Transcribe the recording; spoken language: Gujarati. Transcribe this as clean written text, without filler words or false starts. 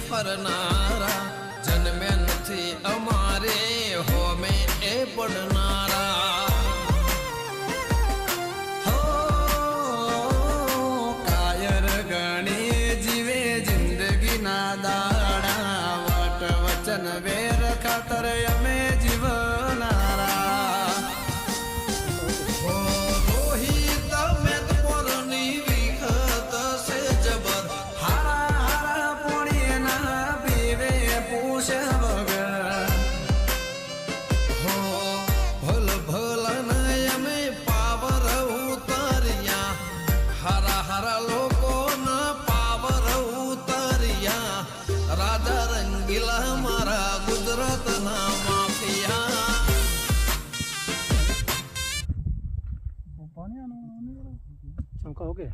ફરનારા જન્મે નથી અમારે હોમે એ પડનારા હો કાયર ગણી જીવે જિંદગીના દાડા વટ વચન વેર ખાતર અમે જીવનારા મારા ગુજરાતના માફિયા ચમકા ઓકે